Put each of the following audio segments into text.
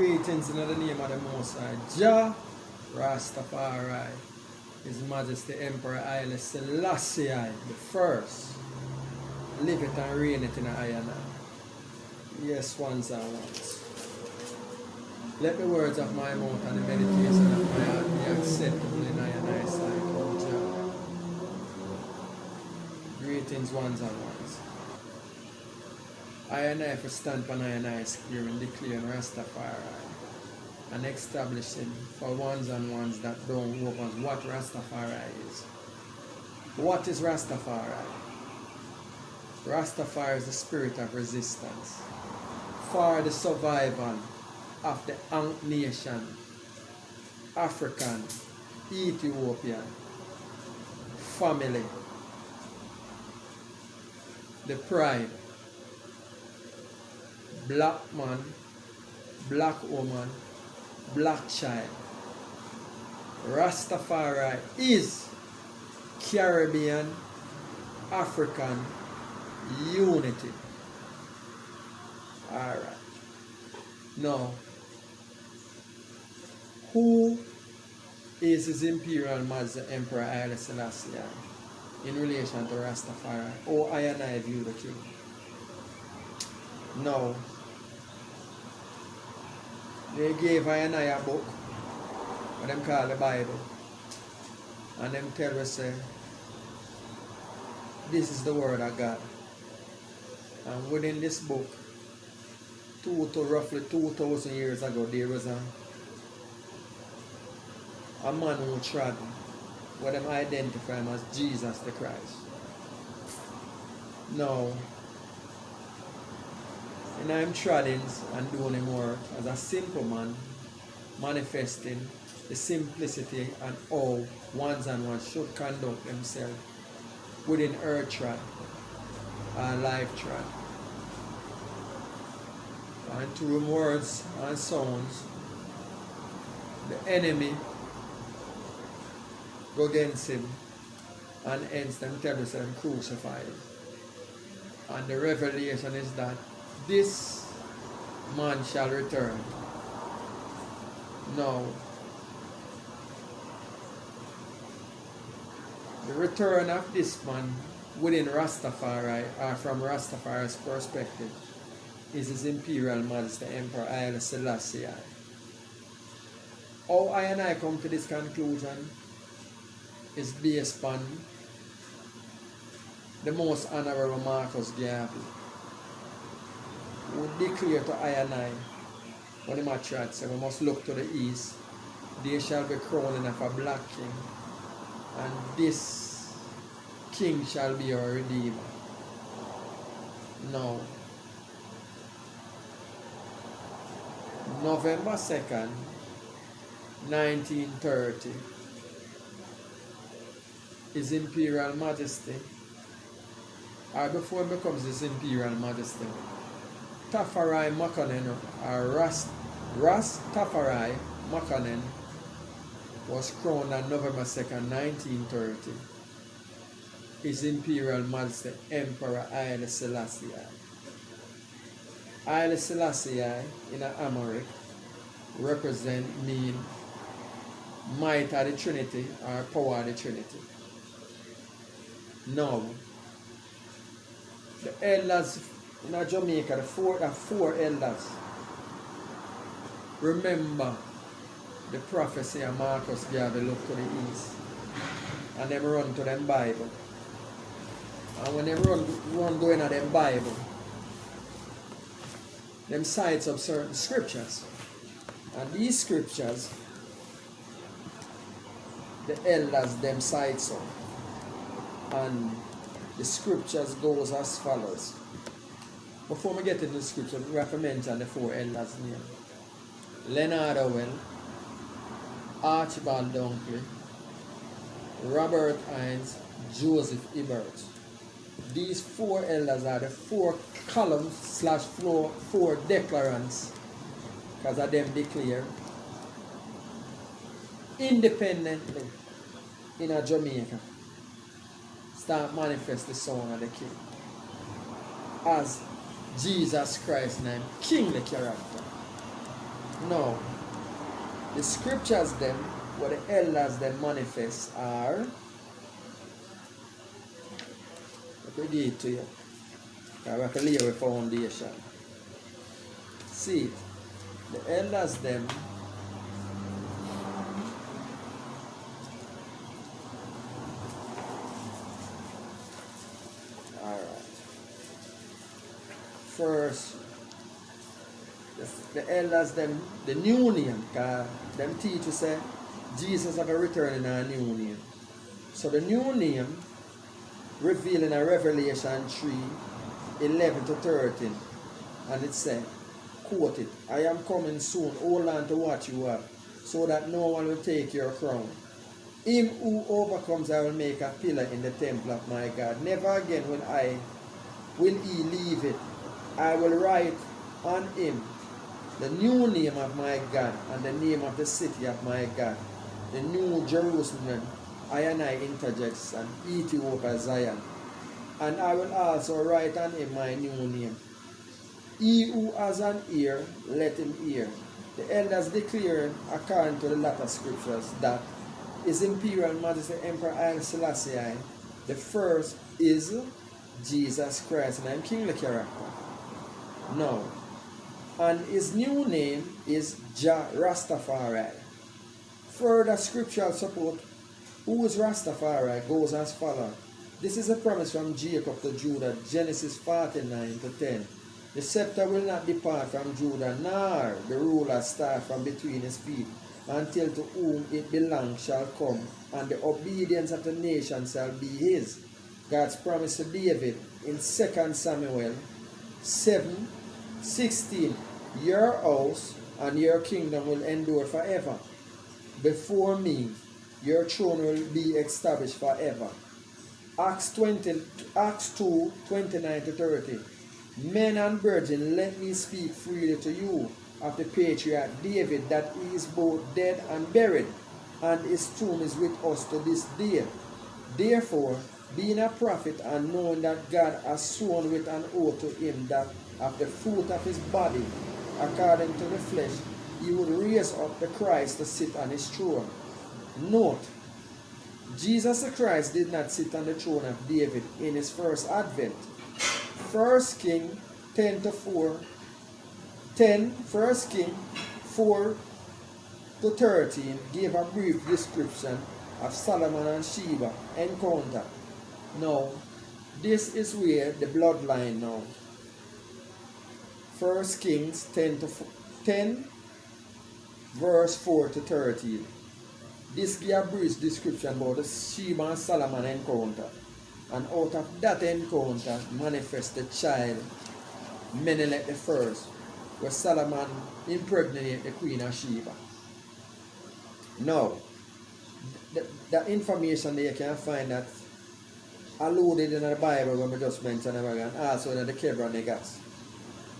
Greetings in the name of the Most High Jah Rastafari, His Majesty Emperor Haile Selassie the first. Live it and reign it in a iron. Yes, ones and ones. Let the words of my mouth and the meditation of my heart be acceptable in thy sight, O Jah. Greetings, ones and ones. I and I for stand upon I and I square and declare Rastafari and establishing for ones and ones that don't know what Rastafari is. What is Rastafari? Rastafari is the spirit of resistance for the survival of the Ankh nation, African, Ethiopian family, the pride, black man, black woman, black child. Rastafari is Caribbean, African unity. Alright. Now, who is His Imperial Majesty Emperor Haile Selassie in relation to Rastafari? Or I and I view the king? Now, they gave I and I a book, what them call the Bible, and them tell us say, this is the word of God. And within this book, roughly 2,000 years ago, there was a man who trod what them identify him as Jesus the Christ. Now, and I'm treading and doing him work as a simple man, manifesting the simplicity and how ones and ones should conduct themselves within earth trad and life trad. And through words and sounds, the enemy go against him, and hence them tell us them crucify him. And the revelation is that this man shall return. Now, the return of this man within Rastafari, or from Rastafari's perspective, is His Imperial Majesty Emperor Haile Selassie. How I and I come to this conclusion is based on the Most Honorable Marcus Garvey, who declared to I and I, when the match said, we must look to the east, they shall be crowning of a black king, and this king shall be our redeemer. Now, November 2nd, 1930, His Imperial Majesty, or before it becomes His Imperial Majesty, Tafari Makanen, or Tafari Makanen, was crowned on November 2nd, 1930, His Imperial Majesty Emperor Haile Selassie. Haile Selassie in Amharic represent mean might of the Trinity or power of the Trinity. Now, the elders in Jamaica, the four elders, remember the prophecy of Marcus Garvey look to the east, and them run to them Bible. And when they run going to them Bible, them cites of certain scriptures. And these scriptures, the elders them cites of. And the scriptures goes as follows. Before we get into the scripture, we have to mention the four elders' names. Leonard Howell, Archibald Dunkley, Robert Hines, Joseph Ebert. These four elders are the four columns / four declarants, because of them declare independently in a Jamaica start manifest the Son of the King as Jesus Christ named kingly character. Now, the scriptures them, what the elders them manifest are, let me give it to you. I have to lay a foundation. See it. The elders them alright. First, the elders them the new name, cause them teachers say Jesus are going to return in a new name. So the new name revealed in a Revelation 3:11 to 13, and it said, quote it, I am coming soon, hold on to what you have, so that no one will take your crown. Him who overcomes I will make a pillar in the temple of my God. Never again will he leave it. I will write on him the new name of my God and the name of the city of my God, the new Jerusalem, I interjects, and Ethiopia Zion. And I will also write on him my new name. He who has an ear, let him hear. The elders declare, according to the latter scriptures, that His Imperial Majesty Emperor Haile Selassie the first is Jesus Christ, and I'm kingly character. Now, and his new name is Jah Rastafari. Further scriptural support, who is Rastafari, goes as follows. This is a promise from Jacob to Judah, Genesis 49 to 10. The scepter will not depart from Judah, nor the ruler star from between his feet, until to whom it belongs shall come, and the obedience of the nation shall be his. God's promise to David in 2 Samuel 7:16. Your house and your kingdom will endure forever. Before me, your throne will be established forever. Acts 2:29 to 30. Men and brethren, let me speak freely to you of the patriarch David, that he is both dead and buried, and his tomb is with us to this day. Therefore, being a prophet, and knowing that God has sworn with an oath to him that of the fruit of his body, according to the flesh, he would raise up the Christ to sit on his throne. Note, Jesus the Christ did not sit on the throne of David in his first advent. 1 King 10 to 4, 1 King 4 to 13 gave a brief description of Solomon and Sheba encounter. Now, this is where the bloodline now. 1 Kings 10 verse 4 to 13. This gives a brief description about the Sheba and Solomon encounter. And out of that encounter manifests the child Menelik the first, where Solomon impregnated the queen of Sheba. Now, the information that you can find that alluded in the Bible when we just mentioned and also in the Kebron Negas.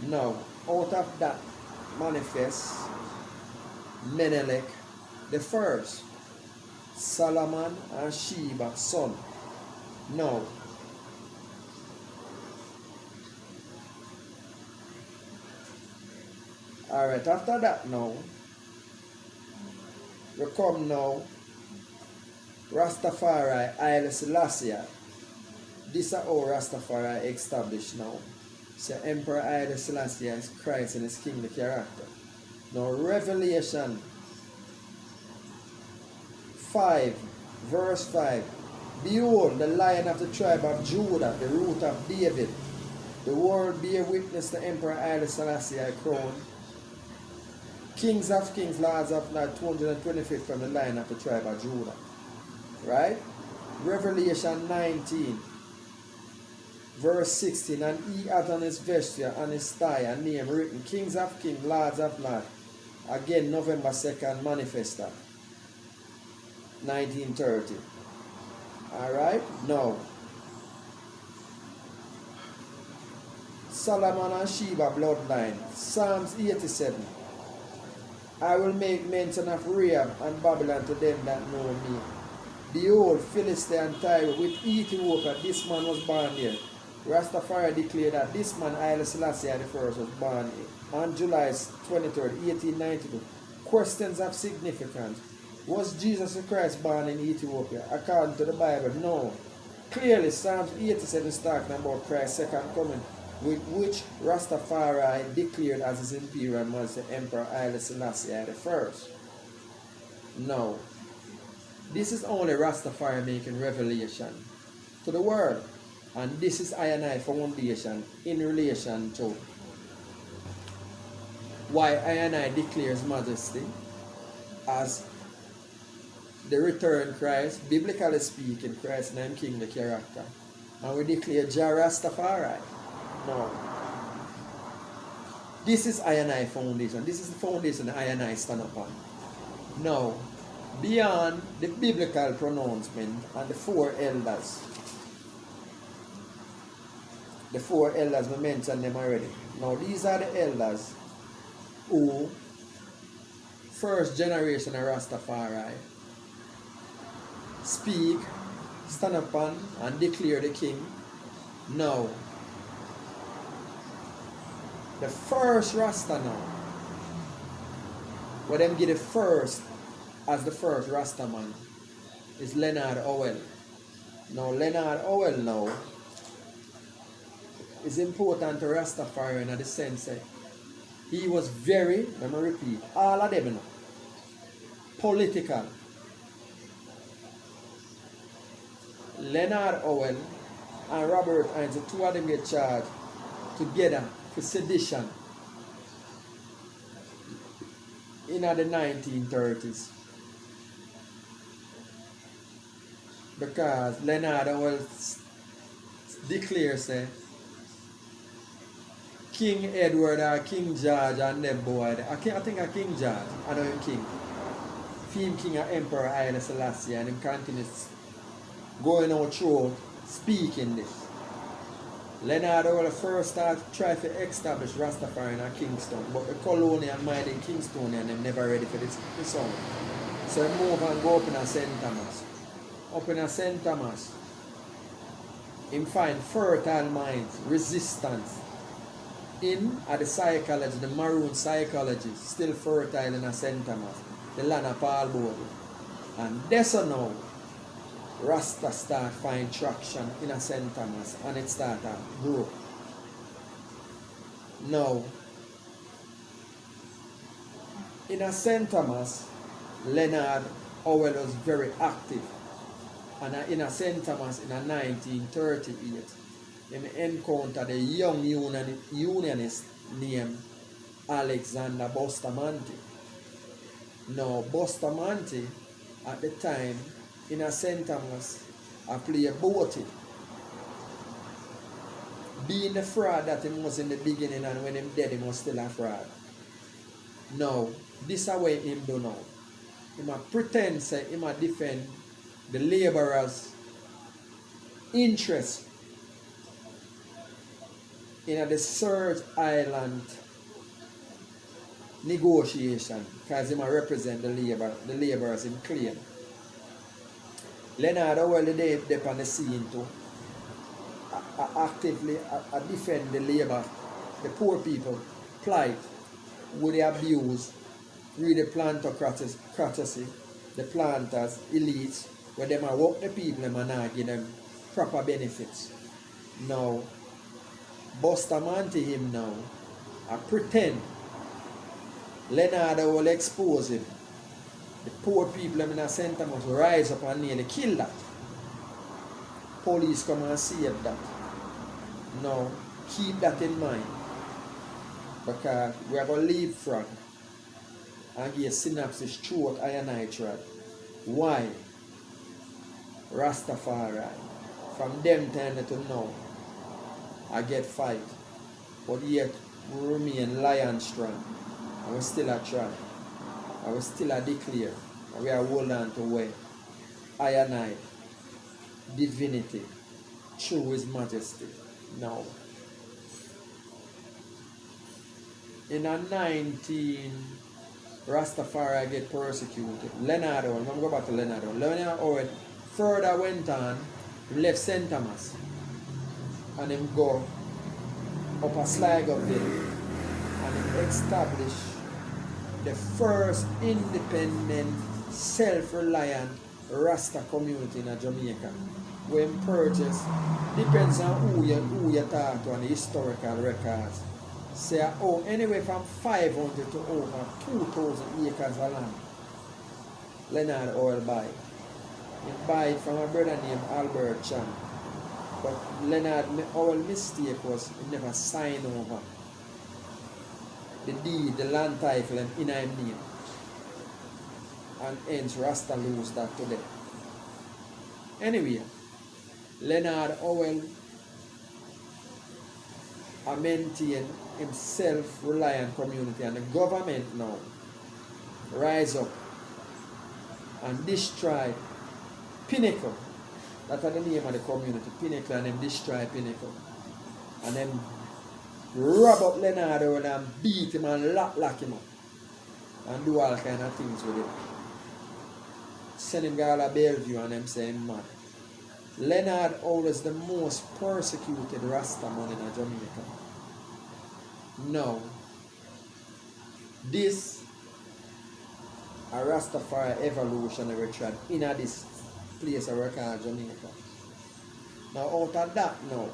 Now, out of that manifests Menelik the first, Solomon and Sheba's son. Now, alright, after that now, we come now, Rastafari, Haile Selassie. This is how Rastafari established now. So Emperor Haile Selassie is Christ in his kingly character. Now Revelation 5, verse 5. Behold, the Lion of the tribe of Judah, the root of David. The world bear witness to Emperor Haile Selassie crown. Kings of kings, lords of lords, 225th from the Lion of the tribe of Judah. Right? Revelation 19, verse 16. And he had on his vesture and his thigh a name written, Kings of kings, lords of lords. Again, November 2nd, manifesta. 1930. Alright, now Solomon and Sheba bloodline, Psalms 87. I will make mention of Rahab and Babylon to them that know me. Behold, Philistine and Tyre with Ethiopia, this man was born here. Rastafari declared that this man, Haile Selassie the first, was born on July 23rd, 1892. Questions of significance. Was Jesus Christ born in Ethiopia? According to the Bible, no. Clearly, Psalms 87 is talking about Christ's second coming, with which Rastafari declared as his imperial master Emperor Haile Selassie I. No. This is only Rastafari making revelation to the world. And this is I foundation in relation to why I declares majesty as the returned Christ, biblically speaking, Christ named King the character. And we declare Jah Rastafari. No. This is I foundation. This is the foundation I stand upon. No. Beyond the biblical pronouncement and the four elders. The four elders, we mentioned them already. Now these are the elders who first generation of Rastafari speak, stand upon and declare the king. Now the first Rasta now, what them give the first as the first Rasta man is Leonard Howell. Now Leonard Howell now is important to Rastafari in the sense that he was very, let me repeat, all of them, political. Leonard Howell and Robert Hines, the two of them get charged together for sedition in the 1930s. Because Leonard Howell declares King Edward or King George and them boy. I think a King George, I know him King. Him King or Emperor Haile Selassie, and him continues going out through speaking this. Leonard Howell first tried to establish Rastafari in Kingston, but the colonial mind in Kingston and them never ready for this song. So he move and go up in a St. Thomas. Up in a St. Thomas, him find fertile minds, resistance. In the psychology, the maroon psychology, still fertile in a St. Thomas, the land of Paul Bode. And that's now, Rasta start find traction in a St. Thomas and it start to grow. Now, in a St. Thomas, Leonard Howell was very active. And in a St. Thomas in a 1938, him encountered a young unionist named Alexander Bustamante. Now, Bustamante, at the time, in a St. Thomas, I play boating. Being the fraud that he was in the beginning, and when him dead, he was still a fraud. Now, this is the way him do now. He might pretend say he might defend the laborers' interest in the Surge Island negotiation, because he might represent the laborers in claim. Leonard Howell they on the scene to actively defend the labor, the poor people plight with the abuse, with the plantocracy, the planters, elites, where they might work the people and not give them proper benefits. Now, Bustamante him now, I pretend Leonard will expose him. The poor people in a center must rise up and nearly kill that. Police come and save that. Now, keep that in mind. Because we are going to leave front and give a synopsis throughout I tried. Why? Rastafari. From them time to now, I get fight. But yet, we remain lion strong. And we still a try. And we still a declare. And we are hold on to way. I divinity through His Majesty. Now, in a 19, Rastafari get persecuted. Leonard Howell, I'm going to go back to Leonard Howell. Leonard Howell further went on, he left St. Thomas, and him go up a Sligo Hill, and established the first independent, self-reliant Rasta community in Jamaica. When purchased, depends on who you talk to and the historical records. Say I own anywhere from 500 to over 2,000 acres of land. Leonard Oil buy. He buy it from a brother named Albert Chan. But Leonard Oil mistake was he never signed over the deed, the land title and in his name. And hence Rasta lose that today. Anyway, Leonard Oil maintain himself reliant community, and the government now rise up and destroy Pinnacle. That's the name of the community, Pinnacle, and them destroy Pinnacle. And them rob up Leonard Oil and beat him and lock him up. And do all kind of things with him. Send him to Bellevue and them say him mad. Leonard Oil is the most persecuted Rasta man in Jamaica. Now, this a Rastafari evolutionary trend in this place I work in Jamaica. Now out of that now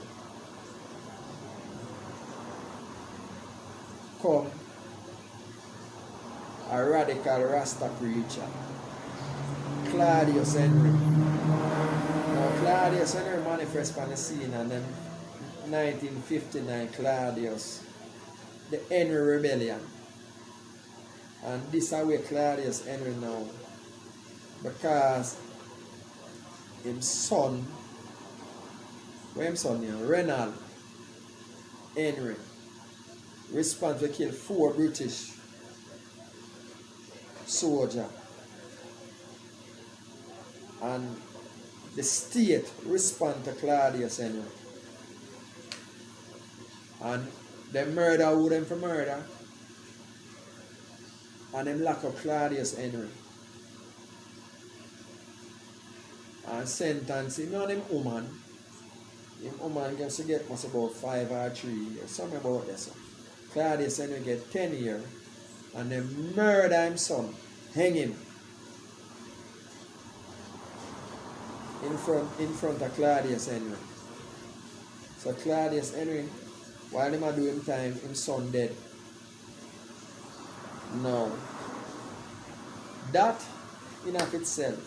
come a radical Rasta preacher, Claudius Henry. Now Claudius Henry manifest on the scene, and then 1959 Claudius, the Henry Rebellion. And this is where Claudius Henry now, because his son, Renald Henry, responsible to kill 4 British soldiers. And the state respond to Claudius Henry. And they murder who them for murder. And them lock up Claudius Henry. And sentence him on him woman. Him woman gets to get must about 5 or 3 years. Something about this. Claudius Henry get 10 years. And they murder him son. Hang him. In front of Claudius Henry. So Claudius Henry, while him a do him time, his son dead. Now, that in of itself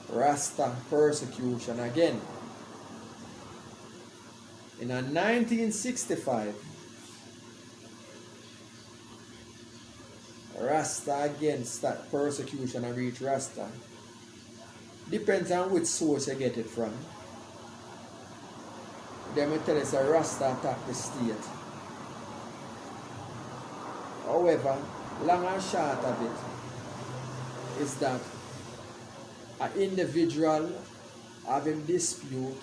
Rasta persecution again. In 1965, Rasta again start persecution and reach Rasta. Depends on which source you get it from. They may tell us a Rasta attack the state. However, long and short of it is that an individual having dispute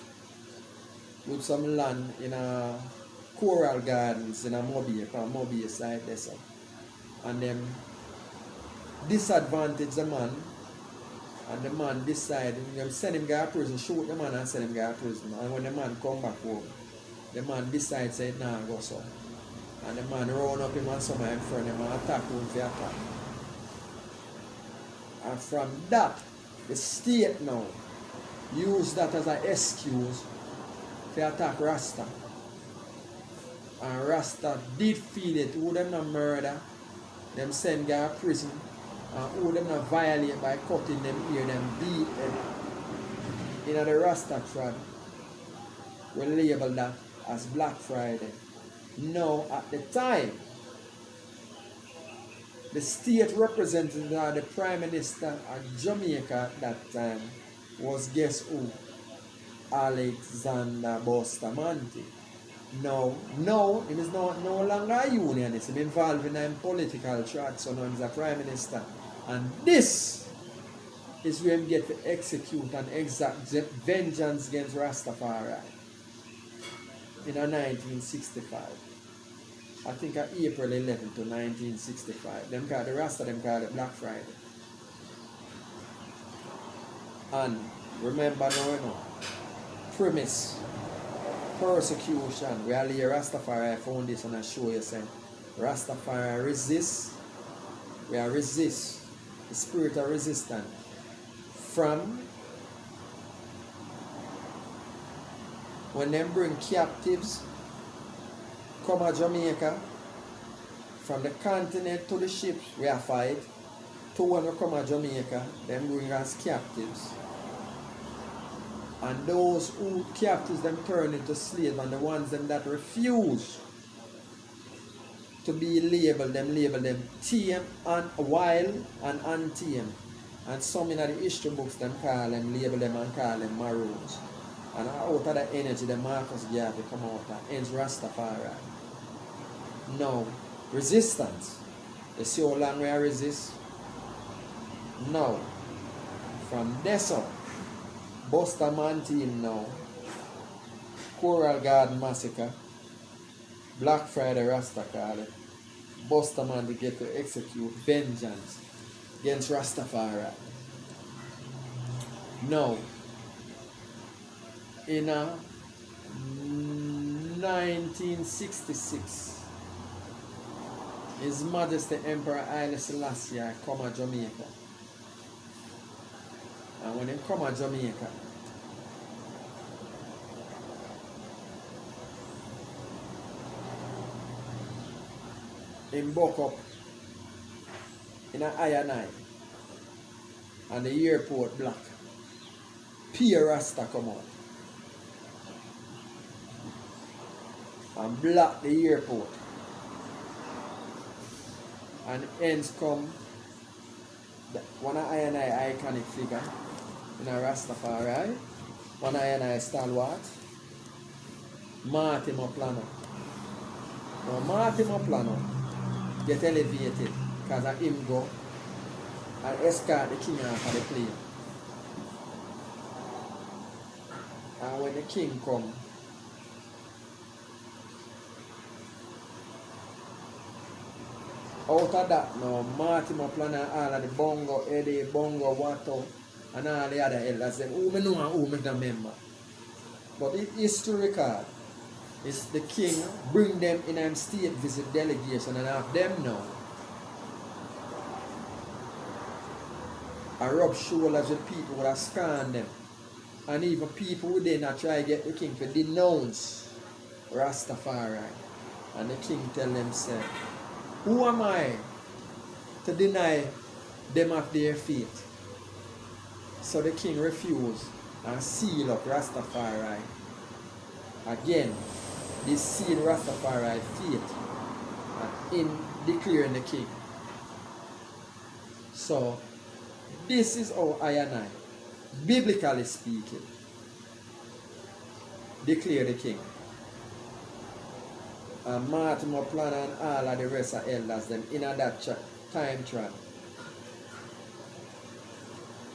with some land in a coral gardens in a Mobile side there, so. And them disadvantage the man, and the man decide them send him to prison, shoot the man and send him to prison. And when the man come back home, the man decides say nah go so. And the man run up him and some of him friend him and attack him for attack. And from that, the state now use that as an excuse to attack Rasta. And Rasta did feel it, who them not murder, them send guy to prison, and who them not violate by cutting them ear, them beat them. In the Rasta tribe, we label that as Black Friday. Now, at the time, the state representative, the Prime Minister of Jamaica at that time, was guess who? Alexander Bustamante. No, he is no longer a unionist. He's involved in a political track, so now he's a Prime Minister. And this is where he get to execute and exact vengeance against Rastafari in 1965. I think April 11 to 1965. Them call the Rasta, them call it Black Friday. And remember now, premise. Persecution. We are lay Rastafari foundation and show you saying Rastafari resist. We are resist. The spirit of resistance. From when them bring captives come to Jamaica, from the continent to the ships we are fight, to when we come to Jamaica, them bring us captives. And those who captives them turn into slaves, and the ones them that refuse to be labeled them tame and wild and untamed. And some in the history books them call them, label them and call them maroons. And out of the energy the Marcus Garvey come out and ends Rastafari. No. Resistance. You see how long we resist? No. From this up, Buster Man team now, Coral Garden Massacre, Black Friday Rasta call it, Buster Man to get to execute vengeance against Rastafari. Now, in 1966, His Majesty Emperor Haile Selassie come to Jamaica. And when he come to Jamaica, he buck up in an I and the airport black. Pure Rasta come out and block the airport. And ends come one of I iconic figure in a Rastafari, one of I stalwart, Martin Moplano. Now Martin Moplano get elevated because of him go and escort the king off of the plane. And when the king come, out of that now, Martin Moplano and all of the Bongo, Eddie, Bongo, Watto, and all the other elders, them, who me know and who me don't remember. But it is to record, is the king bring them in a state visit delegation and have them now. I rub shoulders with people who have scanned them. And even people who did not try to get the king to denounce Rastafari. And the king tell them, say, who am I to deny them of their faith? So the king refused and sealed up Rastafari. Again, this sealed Rastafari faith in declaring the king. So, this is how I and I, biblically speaking, declare the king. And Martin Moplano and all of the rest of elders them in that time track.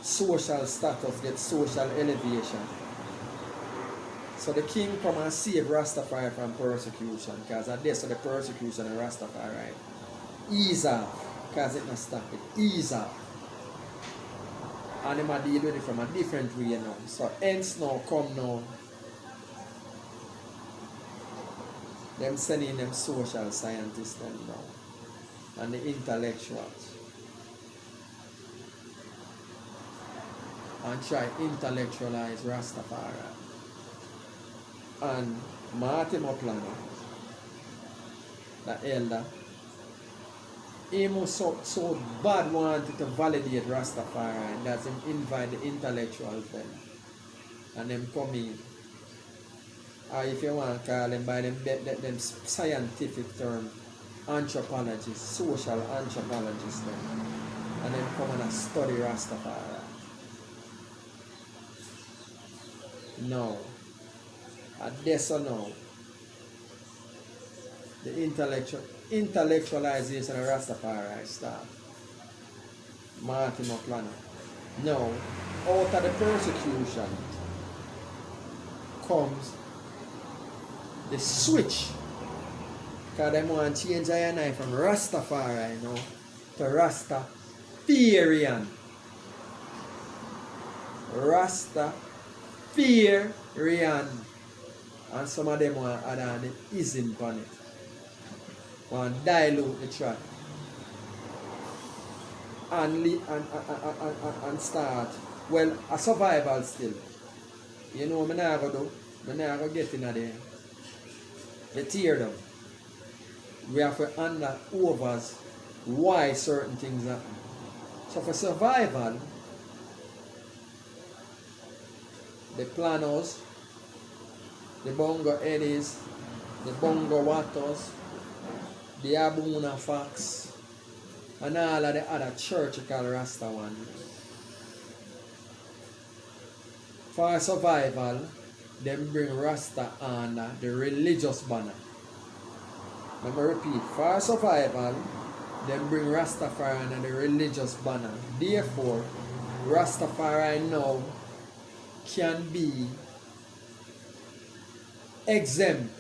Social status get social elevation. So the king come and save Rastafari from persecution, because at this of the persecution of Rastafari ease off, because it not stop it, ease off. And them a deal with it from a different way now. So hence now come now, them sending them social scientists them now, and the intellectuals, and try intellectualize Rastafari. And Martin Moplano, the elder, he was so bad wanted to validate Rastafari, and that's him invite the intellectuals then. And them come in. Or if you want to call them by them scientific term, anthropologists, social anthropologists then. And then come and study Rastafari. No. At this or no, the intellectualization of Rastafari start. Martin Moplano. No, out of the persecution comes the switch. Because they want to change I and I from Rastafari now to Rastafarian. Rastafarian. fear Rian. And some of them want to add on the ism on it. Want to dilute the track. And start. Well, a survival still. You know what I'm not going to do? I'm not going to get in there. They tear them. We have to under overs why certain things happen. So for survival, the planos, the bongo eddies, the bongo waters, the abuna fox, and all of the other churchical Rasta ones. For survival, them bring Rasta under the religious banner. Let me repeat, for survival, them bring Rastafari under the religious banner. Therefore, Rastafari now can be exempt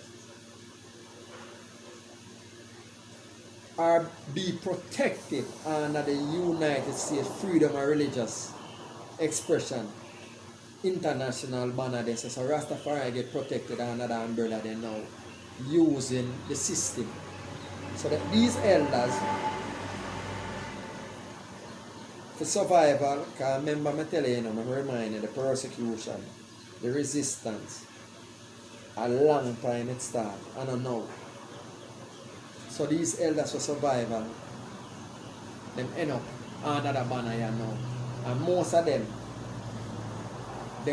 or be protected under the United States Freedom of Religious Expression International banner. They say, so Rastafari get protected under the umbrella they now using the system. So that these elders, for survival, because remember me tell you, I'm reminding the persecution, the resistance, a long time it started, I don't know. So these elders for survival, them end up under the banner you know. And most of them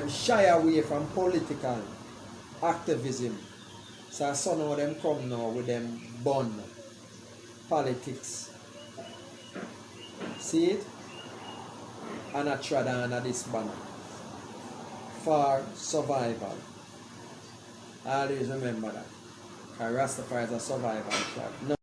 shy away from political activism. So some of them come now with them bun politics. See it? And I trod under this banner for survival. Always remember that. Because Rastafari is a survival tribe.